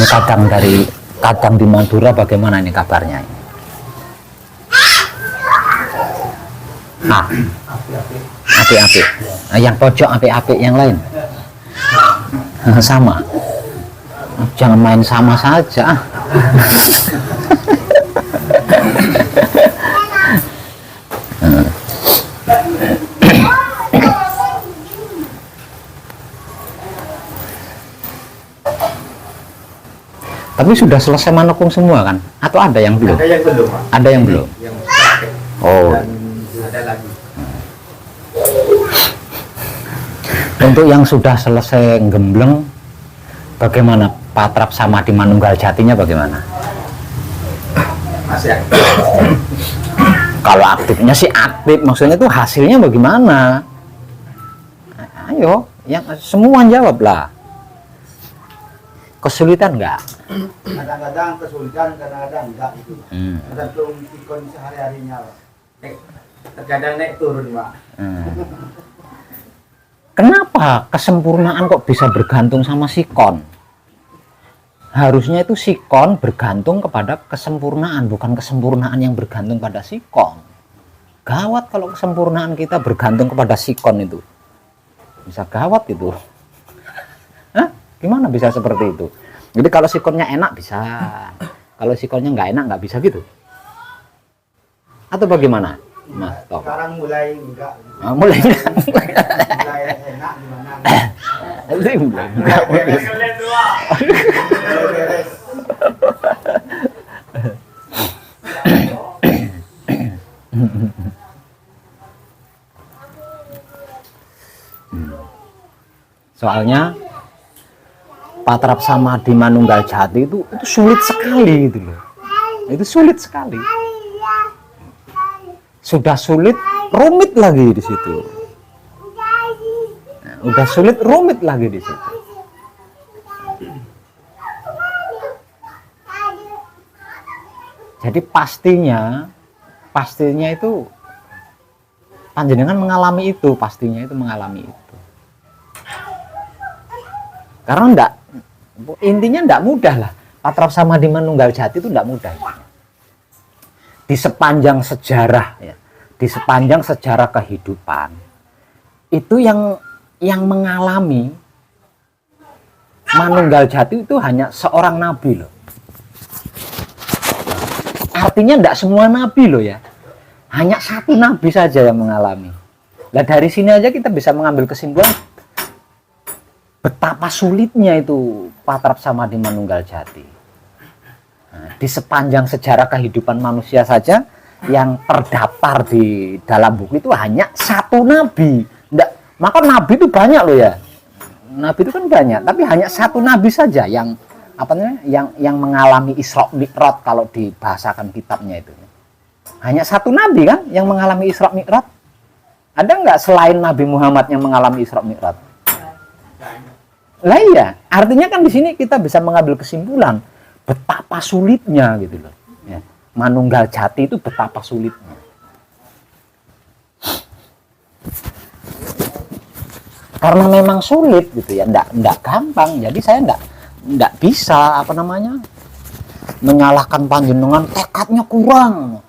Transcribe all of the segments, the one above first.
kadang di Madura bagaimana ini kabarnya ini? Apik-apik. Yang pojok apik-apik, yang lain sama. Jangan main sama saja. Tapi sudah selesai manukung semua kan? Atau ada yang belum? Ada yang belum, Pak. Ada yang belum? Yang sakit. Oh. Dan ada lagi. Untuk yang sudah selesai gembleng, bagaimana Patrap Samadhi Manunggal Jatinya bagaimana? Masih aktif. Kalau aktifnya sih aktif, maksudnya itu hasilnya bagaimana? Ayo, yang semua jawablah. Kesulitan enggak? Kadang-kadang kesulitan, kadang-kadang enggak gitu. Tergantung kondisi sehari-harinya, Pak. Terkadang naik turun, Pak. Kenapa kesempurnaan kok bisa bergantung sama sikon? Harusnya itu sikon bergantung kepada kesempurnaan, bukan kesempurnaan yang bergantung pada sikon. Gawat kalau kesempurnaan kita bergantung kepada sikon itu. Bisa gawat itu. Hah? Gimana bisa seperti itu? Jadi kalau sikonnya enak bisa, kalau sikonnya nggak enak nggak bisa gitu. Atau bagaimana, Mas Tom? Sekarang mulai enggak. Mulai Mulai enak gimana? enggak. Beres. Soalnya Patrap Samadhi Manunggal Jati itu sulit sekali gitu loh. Itu sulit sekali. Sudah sulit, rumit lagi di situ. Nah, udah sulit, rumit lagi di situ. Jadi pastinya itu panjenengan mengalami itu, pastinya itu mengalami itu. Karena intinya enggak mudah lah. Patrap Samadhi Manunggal Jati itu enggak mudah. Di sepanjang sejarah ya, di sepanjang sejarah kehidupan itu yang mengalami Manunggal Jati itu hanya seorang nabi loh. Artinya enggak semua nabi loh ya. Hanya satu nabi saja yang mengalami. Nah dari sini aja kita bisa mengambil kesimpulan betapa sulitnya itu Patrap Samadhi Manunggal Jati. Nah, di sepanjang sejarah kehidupan manusia saja yang terdaftar di dalam buku itu hanya satu nabi. Maka nabi itu banyak loh ya. Nabi itu kan banyak, tapi hanya satu nabi saja yang yang mengalami Isra Mi'raj kalau dibahasakan kitabnya itu. Hanya satu nabi kan yang mengalami Isra Mi'raj. Ada nggak selain Nabi Muhammad yang mengalami Isra Mi'raj? Lah iya, artinya kan di sini kita bisa mengambil kesimpulan betapa sulitnya gitu loh. Ya. Manunggal Jati itu betapa sulitnya. Karena memang sulit gitu ya, enggak gampang. Jadi saya enggak bisa menyalahkan panjenengan tekadnya kurang,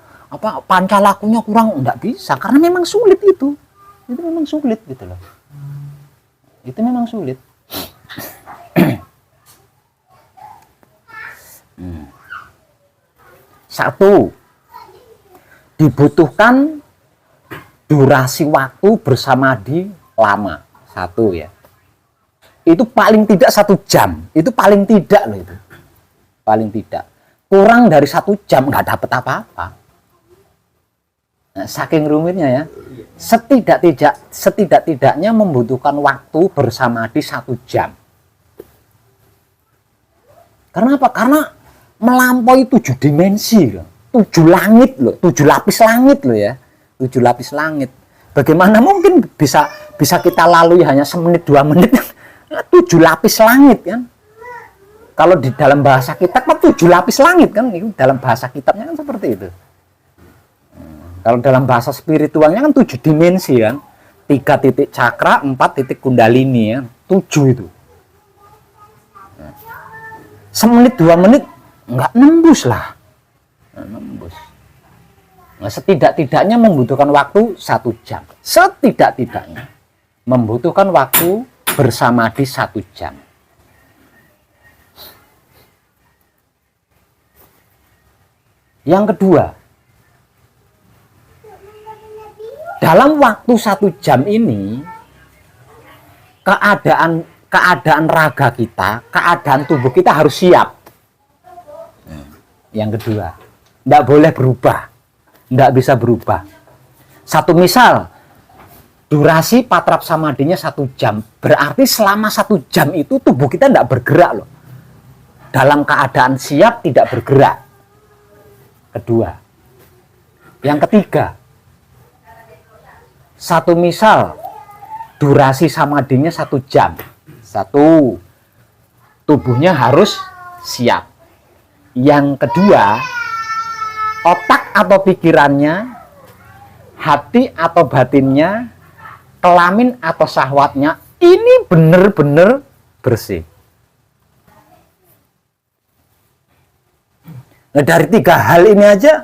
pancalakunya kurang, enggak bisa karena memang sulit itu. Itu memang sulit gitu loh. Itu memang sulit. Satu, dibutuhkan durasi waktu bersamadhi lama. Satu ya. Itu paling tidak 1 jam. Itu paling tidak loh itu. Paling tidak. Kurang dari 1 jam nggak dapat apa-apa. Nah, saking rumitnya ya. Setidak-tidaknya membutuhkan waktu bersamadhi 1 jam. Karena apa? Karena melampaui 7 dimensi loh. 7 langit loh, 7 lapis langit loh ya. 7 lapis langit. Bagaimana mungkin bisa kita lalui hanya 1 menit 2 menit 7 lapis langit kan? Kalau di dalam bahasa kitab kan 7 lapis langit kan? Itu dalam bahasa kitabnya kan seperti itu. Kalau dalam bahasa spiritualnya kan 7 dimensi kan? 3 titik cakra, 4 titik kundalini ya. 7 itu. semenit 2 menit nggak nembus lah. Nggak nembus. Nah, setidak-tidaknya membutuhkan waktu 1 jam. Setidak-tidaknya membutuhkan waktu bersamadhi 1 jam. Yang kedua, dalam waktu 1 jam ini, keadaan raga kita, keadaan tubuh kita harus siap. Yang kedua, tidak boleh berubah, tidak bisa berubah. Satu misal, durasi patrap samadhinya 1 jam, berarti selama 1 jam itu tubuh kita tidak bergerak loh. Dalam keadaan siap, tidak bergerak. Kedua. Yang ketiga, satu misal durasi samadhinya 1 jam. Satu, tubuhnya harus siap. Yang kedua, otak atau pikirannya, hati atau batinnya, kelamin atau syahwatnya ini benar-benar bersih. Nah, dari 3 hal ini aja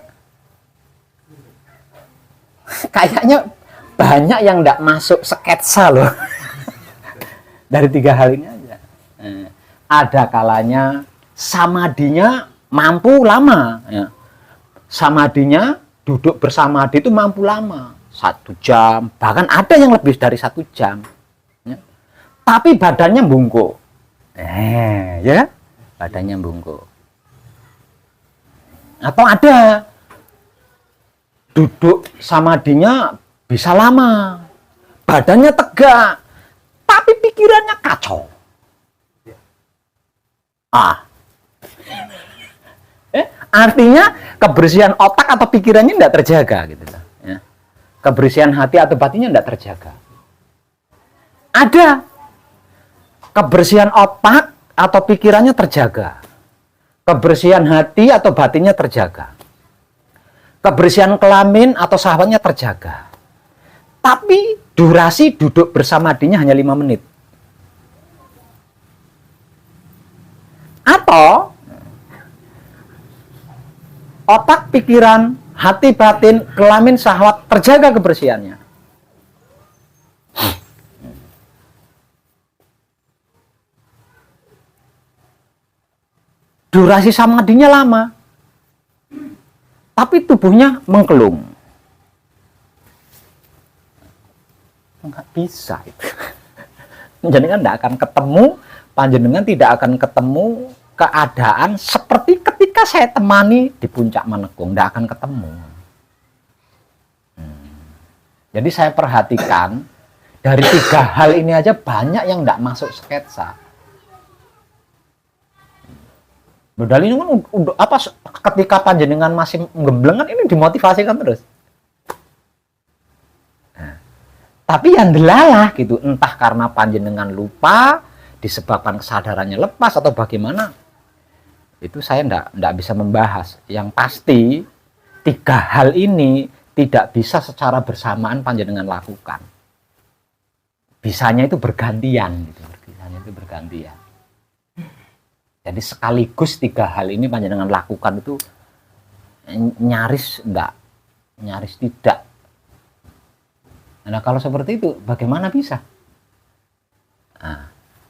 kayaknya banyak yang tidak masuk sketsa loh. Dari 3 hal ini aja. Ada kalanya samadhinya mampu lama. Ya. Samadhinya, duduk bersamadhi itu mampu lama. 1 jam, bahkan ada yang lebih dari 1 jam. Ya. Tapi badannya bungkuk. Ya, badannya bungkuk. Atau ada duduk samadhinya bisa lama, badannya tegak, tapi pikirannya kacau. Artinya kebersihan otak atau pikirannya tidak terjaga, gitu. Ya. Kebersihan hati atau batinnya tidak terjaga. Ada kebersihan otak atau pikirannya terjaga. Kebersihan hati atau batinnya terjaga. Kebersihan kelamin atau syahwatnya terjaga. Tapi durasi duduk bersamadhinya hanya 5 menit. Atau otak, pikiran, hati, batin, kelamin, syahwat terjaga kebersihannya. Durasi samadhinya lama, tapi tubuhnya mengkelung. Nggak bisa itu. Panjenengan tidak akan ketemu, panjenengan tidak akan ketemu keadaan seperti ketika saya temani di puncak Manekung, tidak akan ketemu. Jadi saya perhatikan dari 3 hal ini aja banyak yang tidak masuk sketsa. Bedal ini kan apa ketika panjenengan masih ngeblengan ini dimotivasikan terus. Nah, tapi yang delalah gitu, entah karena panjenengan lupa, disebabkan kesadarannya lepas atau bagaimana, itu saya ndak bisa membahas. Yang pasti 3 hal ini tidak bisa secara bersamaan panjenengan lakukan. Bisanya itu bergantian, gitu. Bisanya itu bergantian. Jadi sekaligus 3 hal ini panjenengan lakukan itu nyaris enggak, nyaris tidak. Nah, kalau seperti itu bagaimana bisa?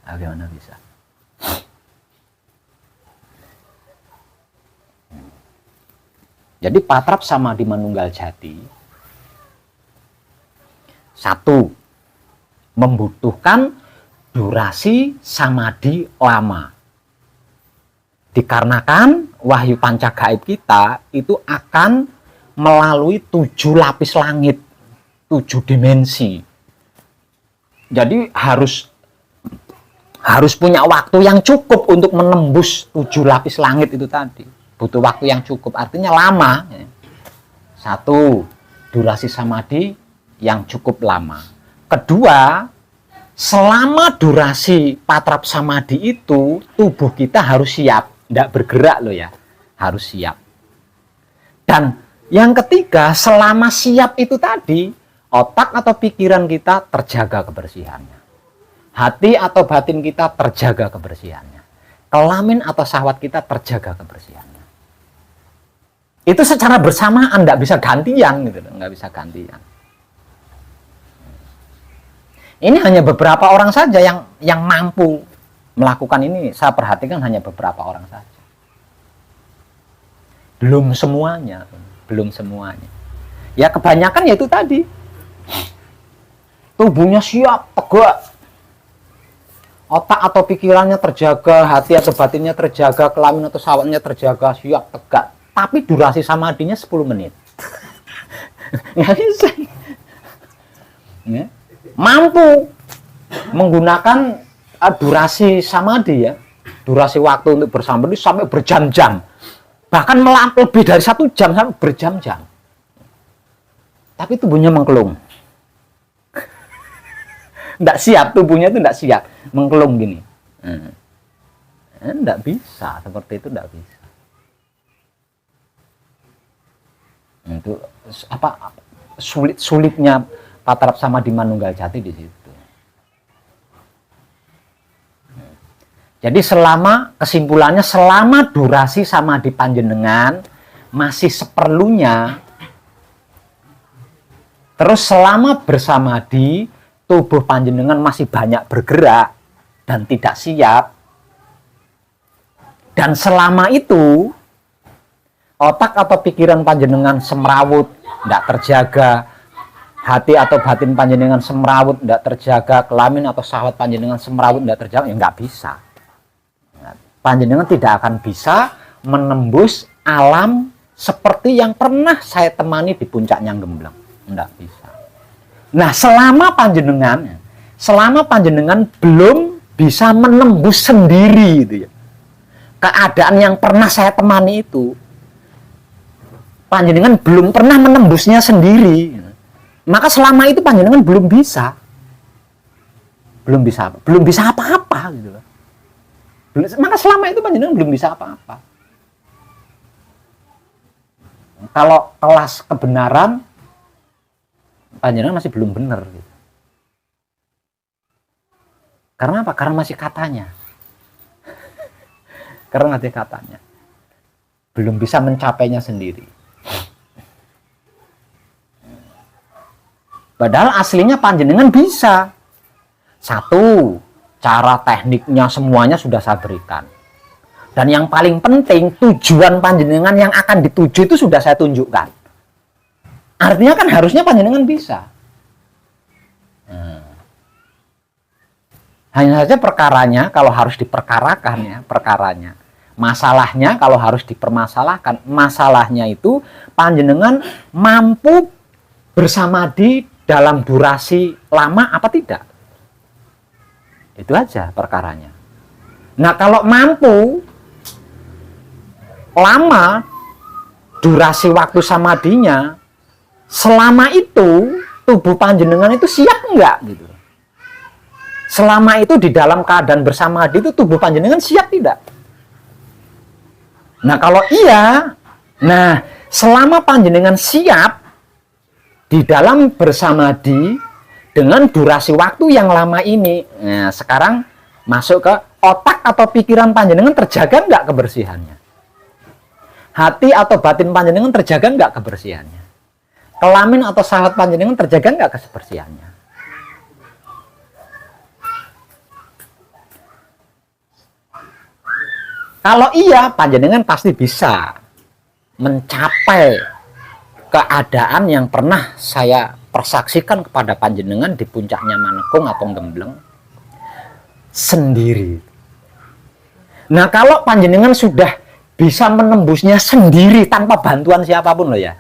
Bagaimana bisa? Jadi patrap samadhi manunggal jati 1, membutuhkan durasi samadhi lama. Dikarenakan wahyu panca gaib kita itu akan melalui 7 lapis langit, 7 dimensi. Jadi harus punya waktu yang cukup untuk menembus 7 lapis langit itu tadi. Butuh waktu yang cukup, artinya lama. 1, durasi samadhi yang cukup lama. Kedua, selama durasi patrap samadhi itu tubuh kita harus siap. Tidak bergerak loh ya, harus siap. Dan yang ketiga, selama siap itu tadi, otak atau pikiran kita terjaga kebersihannya. Hati atau batin kita terjaga kebersihannya. kelamin atau syahwat kita terjaga kebersihannya. Itu secara bersamaan, nggak bisa gantian gitu, nggak bisa gantian. Ini hanya beberapa orang saja yang mampu melakukan ini. Saya perhatikan hanya beberapa orang saja. Belum semuanya. Ya kebanyakan ya itu tadi. Tubuhnya siap, tegak. Otak atau pikirannya terjaga, hati atau batinnya terjaga, kelamin atau syahwatnya terjaga, siap, tegak. Tapi durasi samadhinya 10 menit. Nggak bisa. Ya. Mampu menggunakan durasi samadhi ya. Durasi waktu untuk bersamadhi sampai berjam-jam. Bahkan lebih dari 1 jam sampai berjam-jam. Tapi tubuhnya mengkelung. Nggak siap, tubuhnya itu nggak siap. Mengkelung gini. Nggak bisa, seperti itu nggak bisa. Itu apa sulitnya patrap samadhi manunggal jati di situ. Jadi kesimpulannya selama durasi samadhi panjenengan masih seperlunya, terus selama bersamadhi tubuh panjenengan masih banyak bergerak dan tidak siap, dan selama itu otak atau pikiran panjenengan semrawut, tidak terjaga, hati atau batin panjenengan semrawut, tidak terjaga, kelamin atau syahwat panjenengan semrawut, tidak terjaga, ya nggak bisa. Panjenengan tidak akan bisa menembus alam seperti yang pernah saya temani di puncaknya Gembleng. Nggak bisa. Nah, selama panjenengan belum bisa menembus sendiri itu ya, keadaan yang pernah saya temani itu, panjenengan belum pernah menembusnya sendiri, maka selama itu panjenengan belum bisa apa-apa gitu loh. Maka selama itu panjenengan belum bisa apa-apa. Kalau kelas kebenaran panjenengan masih belum benar gitu. Karena apa? Karena masih katanya. Karena masih katanya. Belum bisa mencapainya sendiri. Padahal aslinya panjenengan bisa. Satu, cara tekniknya semuanya sudah saya berikan. Dan yang paling penting, tujuan panjenengan yang akan dituju itu sudah saya tunjukkan. Artinya kan harusnya panjenengan bisa. Hanya saja perkaranya kalau harus diperkarakan ya, perkaranya. Masalahnya kalau harus dipermasalahkan, masalahnya itu panjenengan mampu bersamadhi dalam durasi lama apa tidak? Itu aja perkaranya. Nah, kalau mampu lama durasi waktu samadhinya, selama itu tubuh panjenengan itu siap enggak gitu. Selama itu di dalam keadaan bersamadhi itu tubuh panjenengan siap tidak? Nah, kalau iya, nah selama panjenengan siap di dalam bersamadhi dengan durasi waktu yang lama ini, nah sekarang masuk ke otak atau pikiran panjenengan terjaga enggak kebersihannya? Hati atau batin panjenengan terjaga enggak kebersihannya? Kelamin atau syahwat panjenengan terjaga enggak kebersihannya? Kalau iya, panjenengan pasti bisa mencapai keadaan yang pernah saya persaksikan kepada panjenengan di puncaknya Manekung atau Gembleng sendiri. Nah, kalau panjenengan sudah bisa menembusnya sendiri tanpa bantuan siapapun loh ya,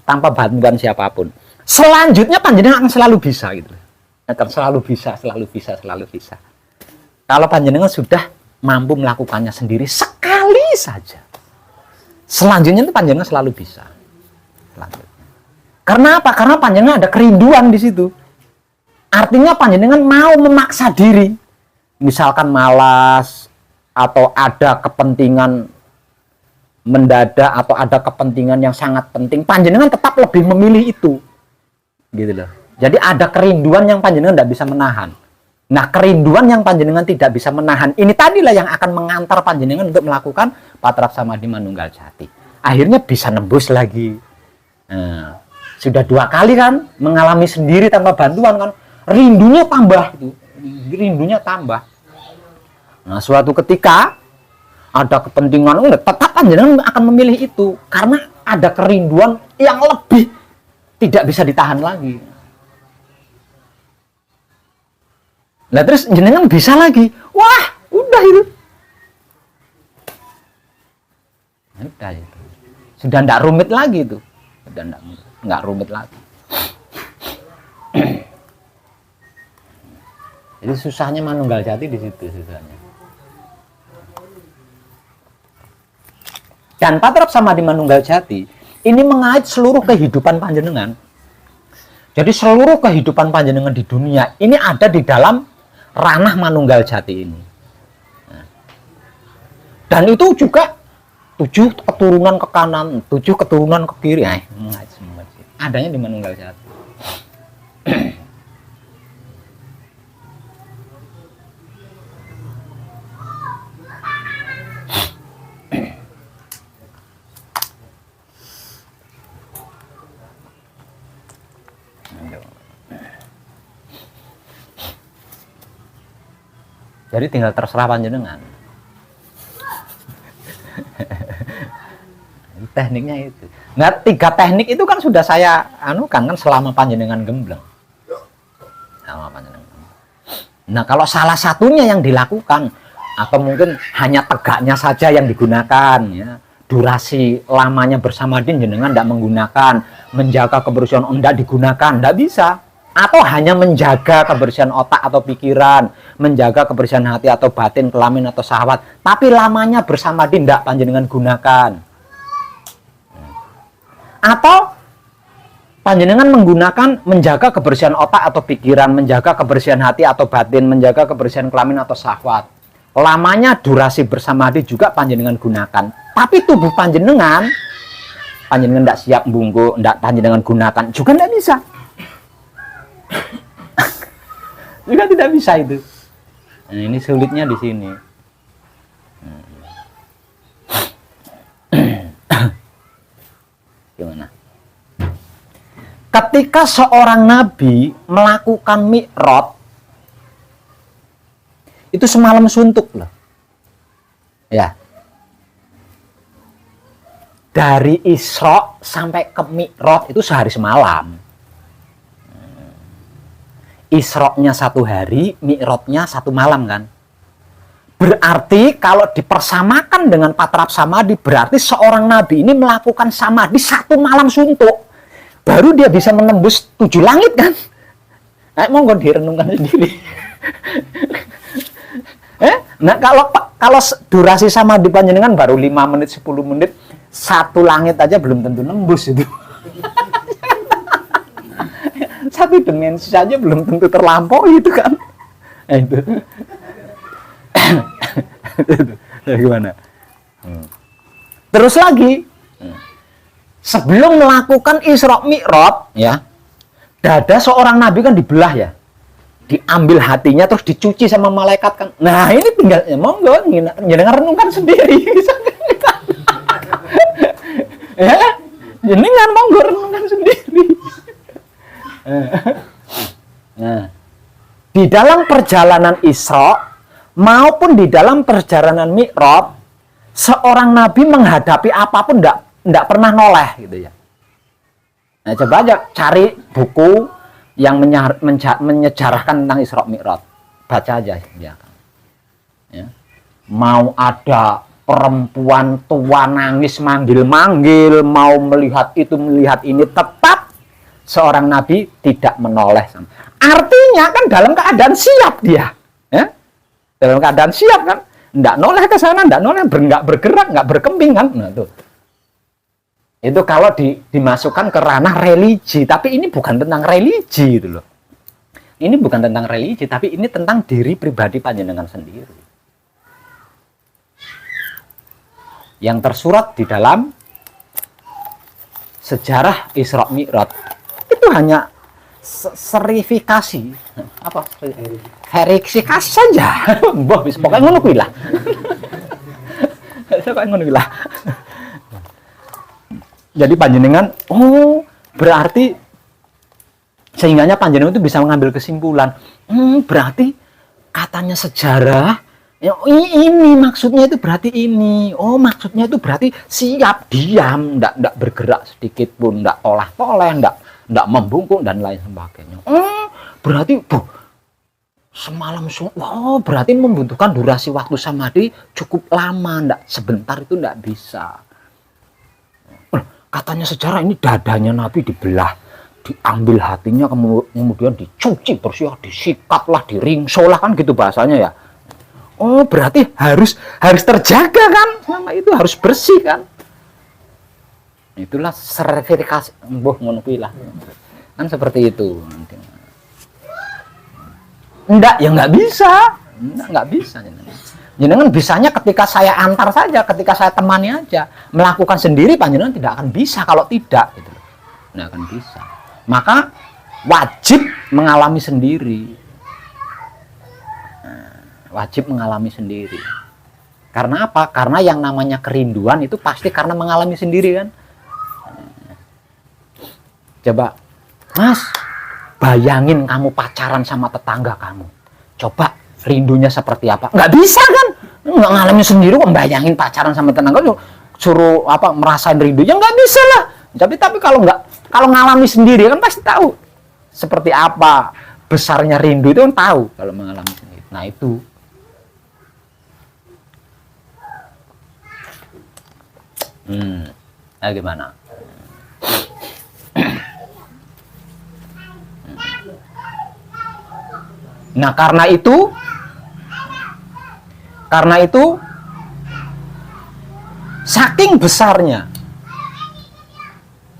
tanpa bantuan siapapun, selanjutnya panjenengan akan selalu bisa gitu, akan selalu bisa. Kalau panjenengan sudah mampu melakukannya sendiri sekali saja, selanjutnya itu panjenengan selalu bisa. Selanjutnya. Karena apa? Karena panjenengan ada kerinduan di situ. Artinya panjenengan mau memaksa diri, misalkan malas atau ada kepentingan mendadak atau ada kepentingan yang sangat penting, panjenengan tetap lebih memilih itu, gitu loh. Jadi ada kerinduan yang panjenengan tidak bisa menahan. Nah, kerinduan yang panjenengan tidak bisa menahan ini tadilah yang akan mengantar panjenengan untuk melakukan patrap samadhi manunggal jati. Akhirnya bisa nembus lagi. Nah, sudah 2 kali kan mengalami sendiri tanpa bantuan kan, rindunya tambah itu, rindunya tambah. Nah, suatu ketika ada kepentingan, tetap panjenengan akan memilih itu karena ada kerinduan yang lebih tidak bisa ditahan lagi. Nah, terus jenengan bisa lagi, wah udah itu, udah itu, sudah tidak rumit lagi itu, sudah nggak rumit lagi. Jadi susahnya manunggal jati di situ susahnya. Dan patrap samadhi manunggal jati ini mengait seluruh kehidupan panjenengan. Jadi seluruh kehidupan panjenengan di dunia ini ada di dalam ranah manunggal jati ini. Nah. Dan itu juga 7 keturunan ke kanan, 7 keturunan ke kiri. Adanya di manunggal jati. Jadi tinggal terserah panjenengan. Tekniknya itu. Nah, 3 teknik itu kan sudah saya kan selama panjenengan gembleng. Selama panjenengan. Nah, kalau salah satunya yang dilakukan atau mungkin hanya tegaknya saja yang digunakan ya. Durasi lamanya bersama jenengan tidak menggunakan, menjaga kebersihan tidak digunakan, tidak bisa. Atau hanya menjaga kebersihan otak atau pikiran, menjaga kebersihan hati atau batin, kelamin atau syahwat, tapi lamanya bersama tidak panjenengan gunakan. Atau panjenengan menggunakan menjaga kebersihan otak atau pikiran, menjaga kebersihan hati atau batin, menjaga kebersihan kelamin atau syahwat. Lamanya durasi bersama juga panjenengan gunakan. Tapi tubuh panjenengan tidak siap bungku, tidak panjenengan gunakan juga tidak bisa. Juga tidak bisa itu. Nah, ini sulitnya di sini. Gimana? Ketika seorang nabi melakukan mi'raj, itu semalam suntuk loh. Ya. Dari Isra sampai ke Mi'raj itu sehari semalam. Isra-nya 1 hari, Mi'raj-nya 1 malam kan. Berarti kalau dipersamakan dengan patrap samadhi, berarti seorang nabi ini melakukan samadhi 1 malam suntuk. Baru dia bisa menembus 7 langit kan. Monggo direnungkan sendiri. Nah, kalau durasi samadhi panjenengan baru 5 menit, 10 menit, 1 langit aja belum tentu nembus itu. 1 dimensi saja belum tentu terlampaui itu kan. Nah, itu. Gimana? Terus lagi, sebelum melakukan Isra Mi'raj ya, dada seorang nabi kan dibelah ya. Diambil hatinya terus dicuci sama malaikat kan. Nah, ini tinggal monggo jenengan renungkan sendiri. Ya, jenengan monggo renungkan sendiri. Nah, di dalam perjalanan Isra maupun di dalam perjalanan Mi'raj, seorang nabi menghadapi apapun tidak pernah noleh gitu ya. Nah, coba aja cari buku yang menyejarahkan tentang Isra Mi'raj, baca aja ya. Mau ada perempuan tua nangis manggil-manggil, mau melihat itu melihat ini, tetap seorang nabi tidak menoleh. Artinya kan dalam keadaan siap dia, ya? Dalam keadaan siap kan, tidak noleh ke sana, tidak noleh, nggak bergerak, nggak berkemping kan. Nah, tuh. Itu kalau dimasukkan ke ranah religi, tapi ini bukan tentang religi gitu loh. Ini bukan tentang religi, tapi ini tentang diri pribadi panjenengan sendiri. Yang tersurat di dalam sejarah Isra Mi'raj itu hanya serifikasi apa verifikasi saja. Mbah wis pokoke ngono kuwi lah. Pokoke ngono kuwi lah. Jadi panjenengan berarti sehingganya panjenengan itu bisa mengambil kesimpulan berarti katanya sejarah ya, ini maksudnya itu berarti ini. Oh, maksudnya itu berarti siap diam, ndak bergerak sedikit pun, ndak toleh-toleh, ndak membungkuk dan lain sebagainya. Berarti semalam berarti membutuhkan durasi waktu samadhi cukup lama, ndak sebentar itu ndak bisa. Katanya sejarah ini dadanya Nabi dibelah, diambil hatinya, kemudian dicuci bersih, disikatlah, diringsolah, kan gitu bahasanya ya. Oh, berarti harus terjaga kan, selama itu harus bersih kan. Itulah sertifikasi ngono kuwi lah. Kan seperti itu. Enggak, ya nggak bisa. Nggak bisa. Jenengan bisanya ketika saya antar saja, ketika saya temani aja. Melakukan sendiri panjenengan tidak akan bisa kalau tidak gitu. Nggak akan bisa. Maka wajib mengalami sendiri. Wajib mengalami sendiri. Karena apa? Karena yang namanya kerinduan itu pasti karena mengalami sendiri kan. Coba, Mas, bayangin kamu pacaran sama tetangga kamu. Coba rindunya seperti apa? Nggak bisa kan? Nggak ngalamin sendiri kok bayangin pacaran sama tetangga, suruh apa merasain rindunya nggak bisa lah. Tapi kalau ngalami sendiri kan pasti tahu seperti apa besarnya rindu, itu kan tahu kalau mengalami sendiri. Nah itu. Nah gimana? Nah karena itu saking besarnya.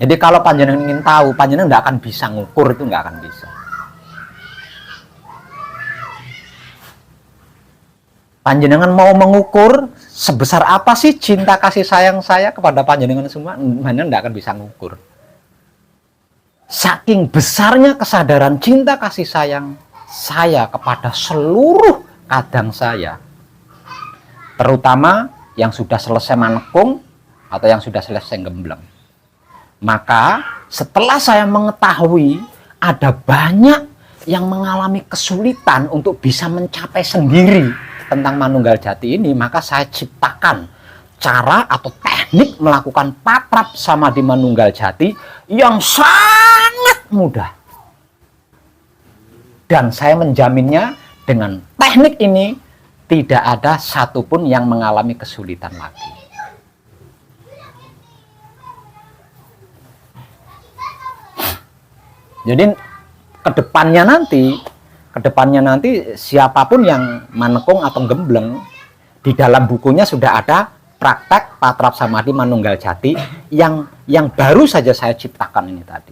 Jadi kalau panjenengan ingin tahu, panjenengan nggak akan bisa ngukur, itu nggak akan bisa. Panjenengan mau mengukur sebesar apa sih cinta kasih sayang saya kepada panjenengan semua, panjenengan nggak akan bisa ngukur. Saking besarnya kesadaran cinta kasih sayang saya kepada seluruh kadang saya, terutama yang sudah selesai manekung atau yang sudah selesai gembleng. Maka setelah saya mengetahui ada banyak yang mengalami kesulitan untuk bisa mencapai sendiri tentang Manunggal Jati ini, maka saya ciptakan cara atau teknik melakukan patrap samadhi Manunggal Jati yang sangat mudah. Dan saya menjaminnya dengan teknik ini tidak ada satupun yang mengalami kesulitan lagi. Jadi kedepannya nanti siapapun yang manekung atau gembleng, di dalam bukunya sudah ada praktek patrap samadhi Manunggal Jati yang baru saja saya ciptakan ini tadi.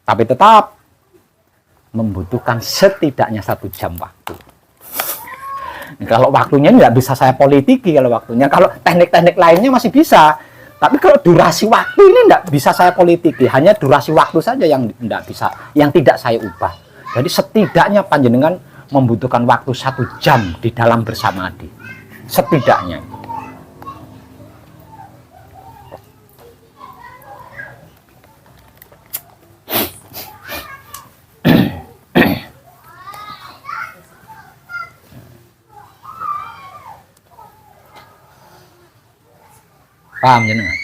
Tapi tetap membutuhkan setidaknya 1 jam waktu. Kalau waktunya nggak bisa saya politiki, kalau teknik-teknik lainnya masih bisa. Tapi kalau durasi waktu ini nggak bisa saya politiki, hanya durasi waktu saja yang nggak bisa, yang tidak saya ubah. Jadi setidaknya panjenengan membutuhkan waktu 1 jam di dalam bersamadhi, setidaknya. Paham jenengan?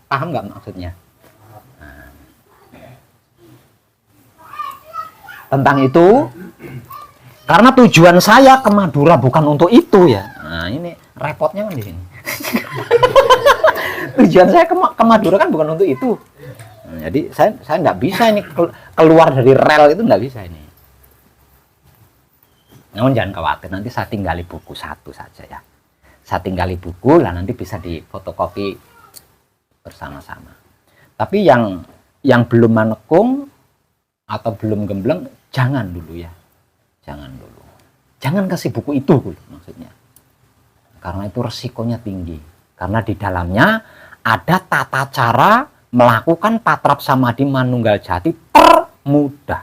Paham nggak maksudnya? Nah. Tentang itu, karena tujuan saya ke Madura bukan untuk itu ya. Nah ini repotnya kan di sini. Tujuan saya ke Madura kan bukan untuk itu. Nah, jadi saya nggak bisa ini keluar dari rel, itu nggak bisa ini. Namun jangan khawatir, nanti saya tinggali buku 1 saja ya. Saya tinggali buku lah, nanti bisa difotokopi bersama-sama. Tapi yang belum manekung atau belum gembleng, jangan dulu ya. Jangan dulu. Jangan kasih buku itu dulu maksudnya. Karena itu resikonya tinggi. Karena di dalamnya ada tata cara melakukan patrap samadhi manunggal jati termudah.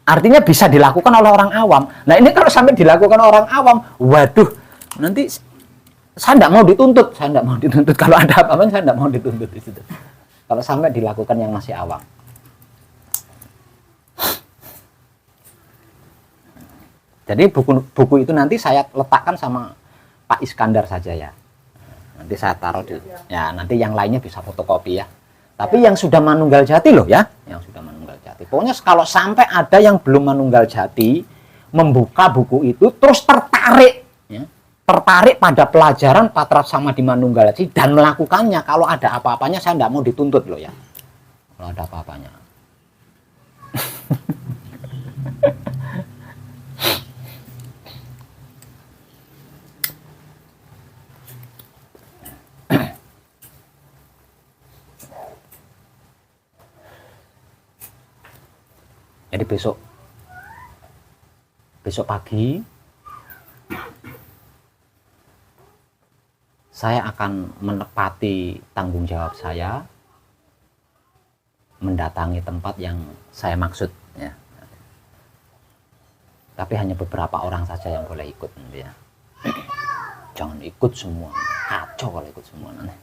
Artinya bisa dilakukan oleh orang awam. Nah ini kalau sampai dilakukan orang awam, waduh, nanti saya tidak mau dituntut. Kalau ada apa-apa saya tidak mau dituntut di situ. Kalau sampai dilakukan yang masih awam. Jadi buku itu nanti saya letakkan sama Pak Iskandar saja ya. Nanti saya taruh di, ya nanti yang lainnya bisa fotokopi ya. Tapi yang sudah manunggal jati loh ya, yang sudah manunggal jati. Pokoknya kalau sampai ada yang belum manunggal jati membuka buku itu terus tertarik, ya, tertarik pada pelajaran patrap samadhi manunggal jati dan melakukannya, kalau ada apa-apanya saya tidak mau dituntut loh ya. Kalau ada apa-apanya. Jadi besok pagi saya akan menepati tanggung jawab saya, mendatangi tempat yang saya maksud ya. Tapi hanya beberapa orang saja yang boleh ikut nanti ya. Jangan ikut semua, kacau kalau ikut semua nanti.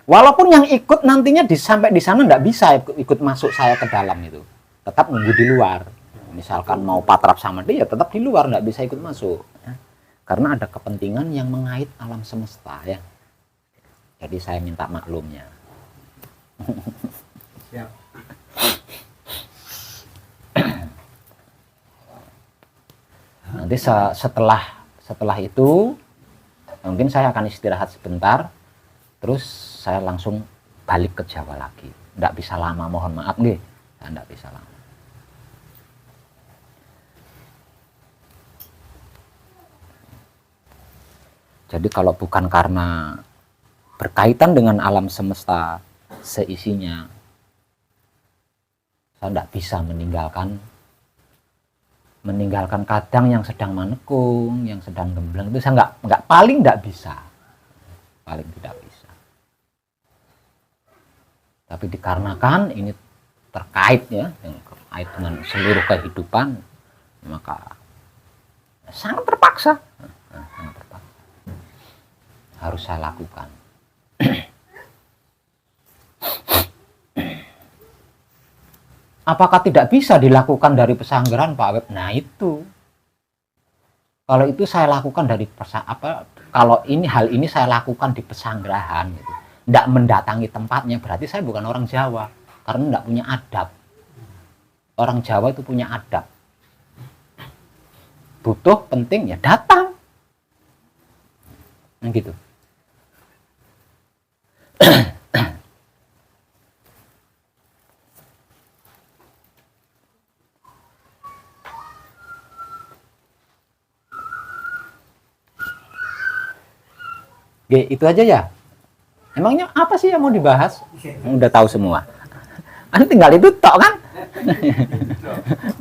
Walaupun yang ikut nantinya sampai di sana nggak bisa ikut masuk saya ke dalam itu, tetap nunggu di luar. Misalkan mau patrap samadhi ya tetap di luar, nggak bisa ikut masuk. Ya. Karena ada kepentingan yang mengait alam semesta ya. Jadi saya minta maklumnya. Siap. Nanti setelah itu mungkin saya akan istirahat sebentar. Terus saya langsung balik ke Jawa lagi. Nggak bisa lama, mohon maaf nih. Saya nggak bisa lama. Jadi kalau bukan karena berkaitan dengan alam semesta seisinya, saya nggak bisa meninggalkan kadang yang sedang manekung, yang sedang gembleng itu saya nggak paling nggak bisa, paling tidak bisa. Tapi dikarenakan ini terkait ya, yang terkait dengan seluruh kehidupan, maka sangat terpaksa, harus saya lakukan. Apakah tidak bisa dilakukan dari pesanggrahan Pak Web? Nah itu, kalau itu saya lakukan dari kalau hal ini saya lakukan di pesanggrahan gitu. Tidak mendatangi tempatnya, berarti saya bukan orang Jawa, karena tidak punya adab. Orang Jawa itu punya adab, butuh penting ya datang, nah, gitu. Oke, itu aja ya. Emangnya apa sih yang mau dibahas? Udah tahu semua. Anu tinggal itu tok kan?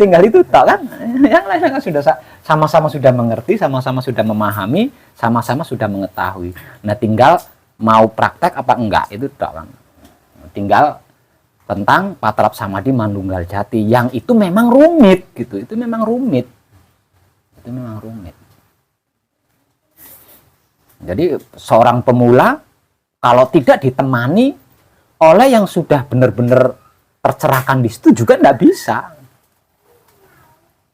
Tinggal itu tok kan? Yang lainnya kan sudah sama-sama sudah mengerti, sama-sama sudah memahami, sama-sama sudah mengetahui. Nah, tinggal mau praktek apa enggak itu tok kan. Tinggal tentang patrap samadhi manunggal jati yang itu memang rumit gitu. Itu memang rumit. Jadi seorang pemula kalau tidak ditemani oleh yang sudah benar-benar tercerahkan di situ juga tidak bisa.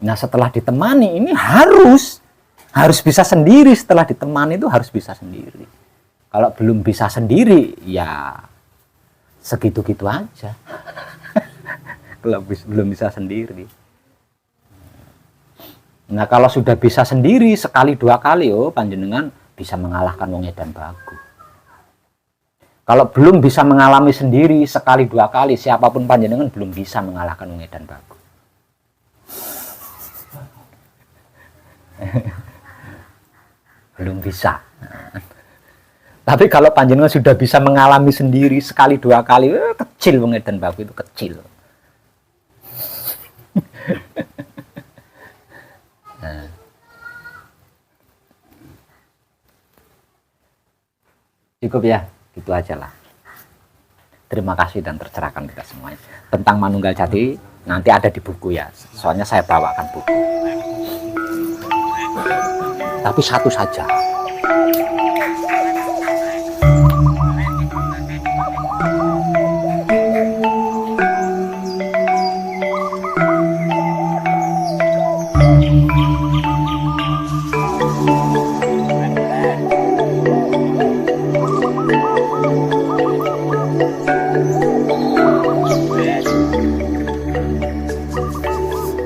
Nah setelah ditemani ini harus bisa sendiri. Setelah ditemani itu harus bisa sendiri. Kalau belum bisa sendiri ya segitu-gitu aja. Kalau belum bisa sendiri. Nah kalau sudah bisa sendiri sekali dua kali, oh panjenengan bisa mengalahkan wong edan bagu. Kalau belum bisa mengalami sendiri sekali dua kali, siapapun panjenengan belum bisa mengalahkan wong edan bagu. Belum bisa. Tapi kalau panjenengan sudah bisa mengalami sendiri sekali dua kali, kecil wong edan bagu itu kecil. Cukup ya, gitu aja lah. Terima kasih dan tercerahkan kita semuanya. Tentang Manunggal Jati nanti ada di buku ya, soalnya saya bawakan buku. Tapi satu saja.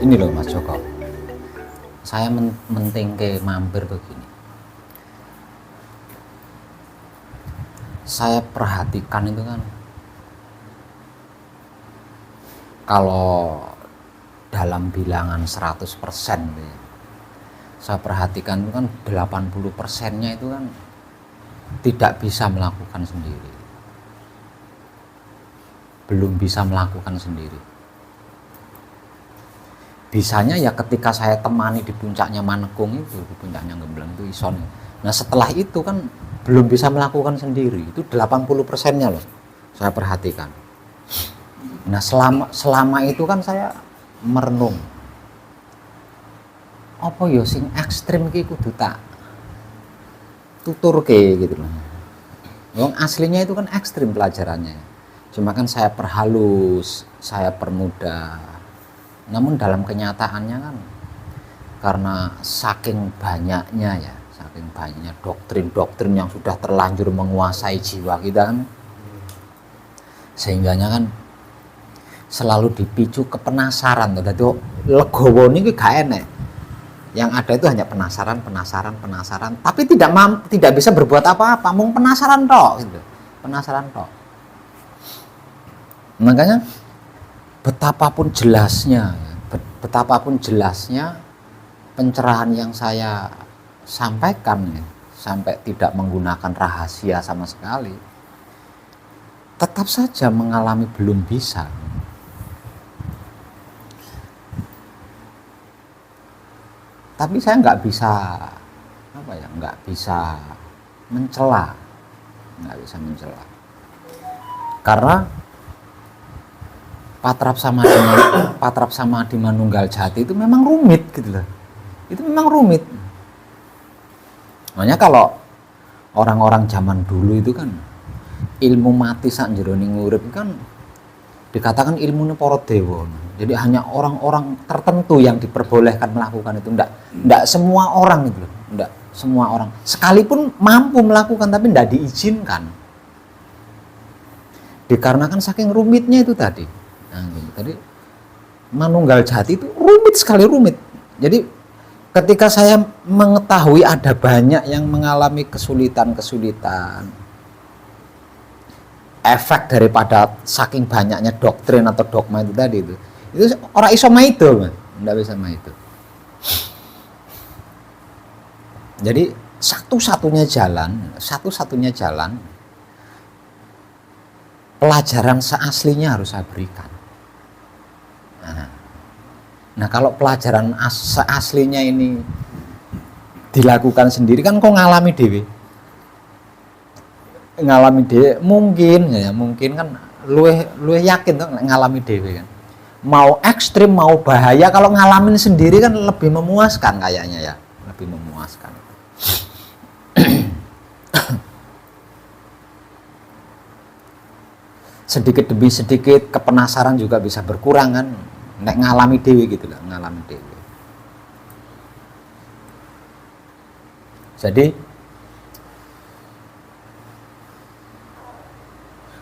Ini loh Mas Joko, saya menting ke mampir begini. Saya perhatikan itu kan, kalau dalam bilangan 100% ya, saya perhatikan itu kan 80%-nya itu kan tidak bisa melakukan sendiri, belum bisa melakukan sendiri. Bisanya ya ketika saya temani di puncaknya Manekung itu, di puncaknya Gembleng itu Ison. Nah setelah itu kan belum bisa melakukan sendiri, itu 80%-nya loh saya perhatikan. Nah selama itu kan saya merenung, apa ya sing ekstrim ki kudu tak tuturke gitu loh. Wong aslinya itu kan ekstrim pelajarannya, cuma kan saya perhalus, saya permudah. Namun dalam kenyataannya kan karena saking banyaknya doktrin-doktrin yang sudah terlanjur menguasai jiwa kita kan, sehingganya kan selalu dipicu ke penasaran. Dadi legowo niki gak enek. Yang ada itu hanya penasaran, tapi tidak bisa berbuat apa-apa, mung penasaran tok gitu. Penasaran tok. Makanya betapapun jelasnya pencerahan yang saya sampaikan ya, sampai tidak menggunakan rahasia sama sekali, tetap saja mengalami belum bisa. Tapi saya nggak bisa mencela, karena Patrap Samadhi Manunggal Jati itu memang rumit gitu loh. Itu memang rumit. Makanya kalau orang-orang zaman dulu itu kan ilmu mati sak jeroning urip kan dikatakan ilmu para dewa. Jadi hanya orang-orang tertentu yang diperbolehkan melakukan itu. Enggak semua orang gitu loh. Enggak semua orang. Sekalipun mampu melakukan tapi enggak diizinkan. Dikarenakan saking rumitnya itu tadi. Nah, tadi Manunggal Jati itu rumit sekali, rumit. Jadi ketika saya mengetahui ada banyak yang mengalami kesulitan, efek daripada saking banyaknya doktrin atau dogma itu tadi itu orang iso maido, enggak bisa maido. Jadi satu-satunya jalan pelajaran seaslinya harus saya berikan. Nah kalau pelajaran seaslinya ini dilakukan sendiri kan kok ngalami dewe mungkin kan luwih yakin tuh ngalami dewe kan, mau ekstrim mau bahaya, kalau ngalamin sendiri kan lebih memuaskan kayaknya ya, lebih memuaskan. Sedikit demi sedikit kepenasaran juga bisa berkurang kan, nek ngalami dewe gitu lah, ngalami dewe. Jadi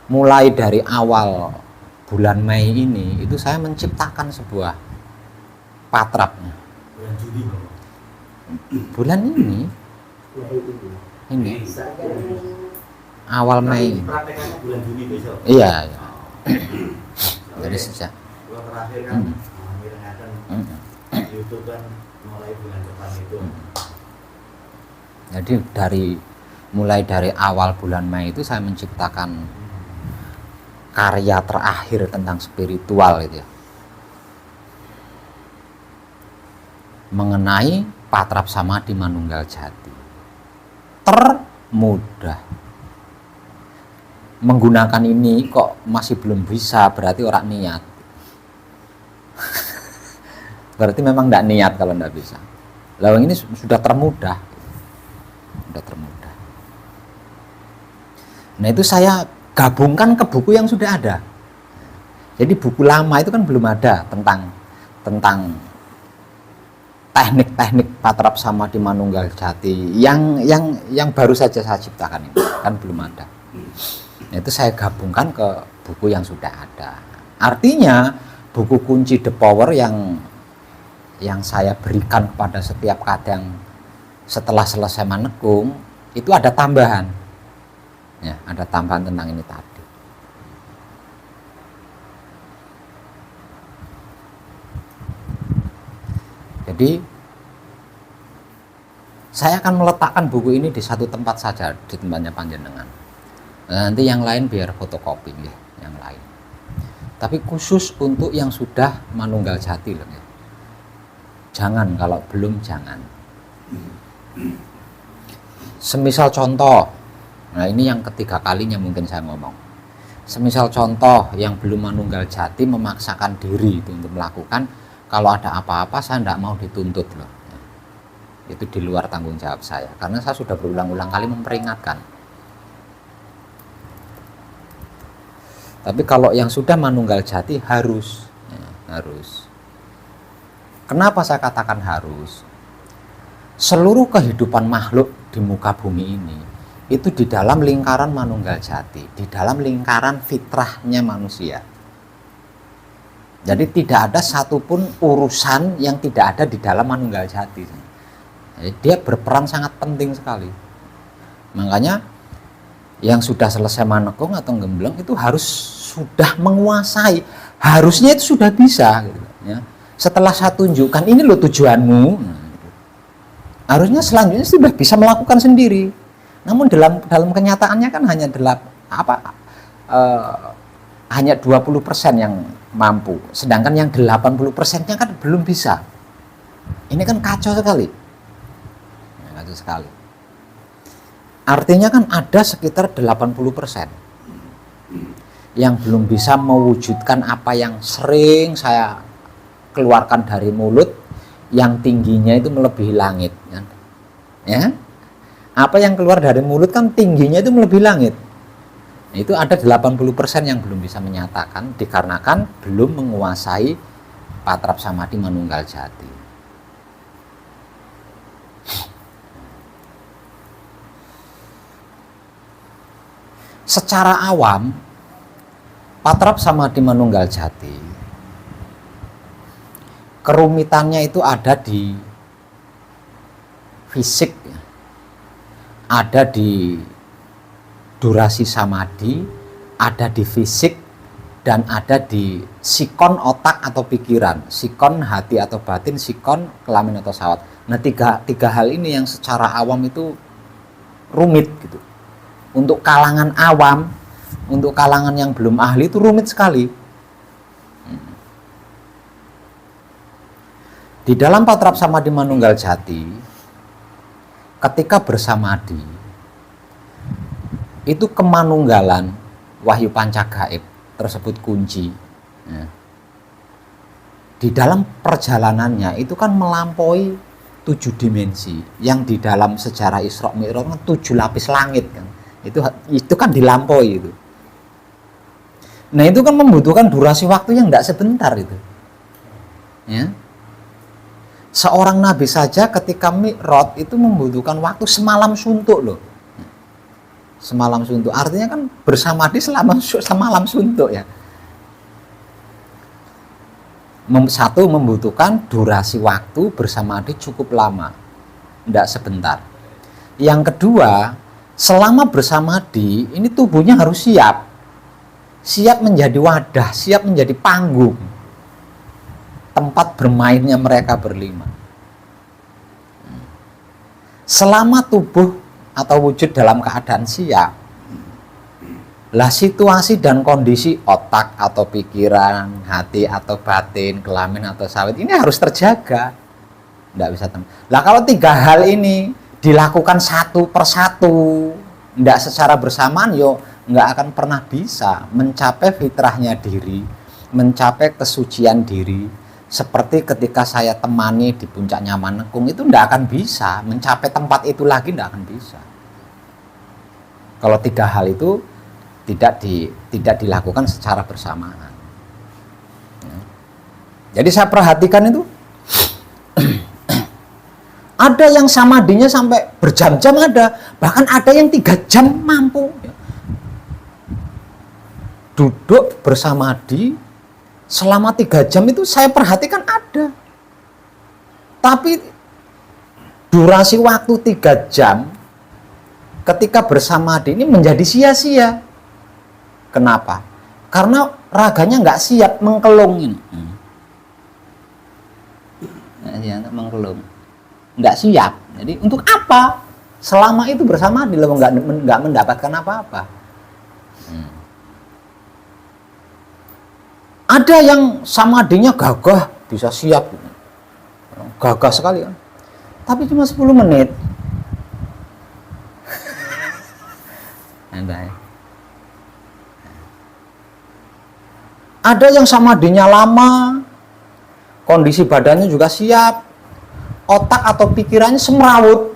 mulai dari awal bulan Mei ini itu saya menciptakan sebuah patrap. Bulan ini awal Mei. Bulan Juni besok. Iya. Dari sejak. Kalau terakhir kan mirengaken YouTube kan mulai bulan depan itu. Jadi mulai dari awal bulan Mei itu saya menciptakan karya terakhir tentang spiritual itu ya. Mengenai Patrap Samadhi Manunggal Jati. Termudah. menggunakan ini kok masih belum bisa, berarti orang niat. Berarti memang tidak niat kalau tidak bisa. Lalu ini sudah termudah. Sudah termudah. Nah itu saya gabungkan ke buku yang sudah ada. Jadi buku lama itu kan belum ada tentang teknik-teknik Patrap Samadhi Manunggal Jati yang baru saja saya ciptakan ini kan belum ada. Nah, itu saya gabungkan ke buku yang sudah ada. Artinya buku kunci The Power yang saya berikan kepada setiap kadang setelah selesai menekung itu ada tambahan. Ya, ada tambahan tentang ini tadi. Jadi saya akan meletakkan buku ini di satu tempat saja, di tempatnya panjenengan. Nanti yang lain biar fotokopi ya, yang lain. Tapi khusus untuk yang sudah manunggal jati loh ya. Jangan, kalau belum jangan. Semisal contoh, nah ini yang ketiga kalinya mungkin saya ngomong. Semisal contoh yang belum manunggal jati memaksakan diri itu untuk melakukan, kalau ada apa-apa saya tidak mau dituntut loh. Itu di luar tanggung jawab saya, karena saya sudah berulang-ulang kali memperingatkan. Tapi kalau yang sudah manunggal jati harus, ya, harus. Kenapa saya katakan harus? Seluruh kehidupan makhluk di muka bumi ini itu di dalam lingkaran manunggal jati, di dalam lingkaran fitrahnya manusia. Jadi tidak ada satupun urusan yang tidak ada di dalam manunggal jati. Jadi dia berperan sangat penting sekali. Makanya yang sudah selesai manekung atau gembleng itu harus sudah menguasai. Harusnya itu sudah bisa. Gitu, ya. Setelah saya tunjukkan ini loh tujuanmu, harusnya selanjutnya sudah bisa melakukan sendiri. Namun dalam kenyataannya kan hanya 20% yang mampu, sedangkan yang 80%-nya kan belum bisa. Ini kan kacau sekali. Kacau sekali. Artinya kan ada sekitar 80% yang belum bisa mewujudkan apa yang sering saya keluarkan dari mulut, yang tingginya itu melebihi langit. Ya? Apa yang keluar dari mulut kan tingginya itu melebihi langit. Itu ada 80% yang belum bisa menyatakan dikarenakan belum menguasai Patrap Samadhi Manunggal Jati. Secara awam Patrap Samadhi Manunggal Jati kerumitannya itu ada di fisik, ada di durasi samadhi, ada di fisik, dan ada di sikon otak atau pikiran, sikon hati atau batin, sikon kelamin atau syahwat. Nah tiga hal ini yang secara awam itu rumit gitu. Untuk kalangan awam, untuk kalangan yang belum ahli itu rumit sekali. Di dalam Patrap Samadhi Manunggal Jati, ketika bersamadhi itu kemanunggalan wahyu pancagaib tersebut kunci. Ya. Di dalam perjalanannya itu kan melampaui 7 dimensi yang di dalam sejarah Isra Mi'raj kan 7 lapis langit kan. Itu kan dilampaui itu. Nah itu kan membutuhkan durasi waktu yang tidak sebentar itu. Ya. Seorang nabi saja ketika Mi'raj itu membutuhkan waktu semalam suntuk loh. Semalam suntuk, artinya kan bersamadhi semalam suntuk ya. Satu, membutuhkan durasi waktu bersamadhi cukup lama, tidak sebentar. Yang kedua, selama bersamadhi ini tubuhnya harus siap menjadi wadah, siap menjadi panggung tempat bermainnya mereka berlima. Selama tubuh atau wujud dalam keadaan siap, lah situasi dan kondisi otak atau pikiran, hati atau batin, kelamin atau syahwat ini harus terjaga. Tidak bisa lah kalau 3 hal ini dilakukan satu persatu, tidak secara bersamaan, yo nggak akan pernah bisa mencapai fitrahnya diri, mencapai kesucian diri. Seperti ketika saya temani di puncaknya Manekung, itu nggak akan bisa mencapai tempat itu lagi, nggak akan bisa. Kalau 3 hal itu tidak dilakukan secara bersamaan. Ya. Jadi saya perhatikan itu ada yang samadinya sampai berjam-jam ada, bahkan ada yang 3 jam mampu. Duduk bersamadi selama 3 jam itu saya perhatikan ada. Tapi durasi waktu 3 jam ketika bersamadi ini menjadi sia-sia. Kenapa? Karena raganya nggak siap mengkelung ini. Mengkelung. Nggak siap. Jadi untuk apa? Selama itu bersamadi nggak mendapatkan apa-apa. Ada yang samadinya gagah, bisa siap. Gagah sekali kan. Tapi cuma 10 menit. Ada yang samadinya lama, kondisi badannya juga siap, otak atau pikirannya semrawut.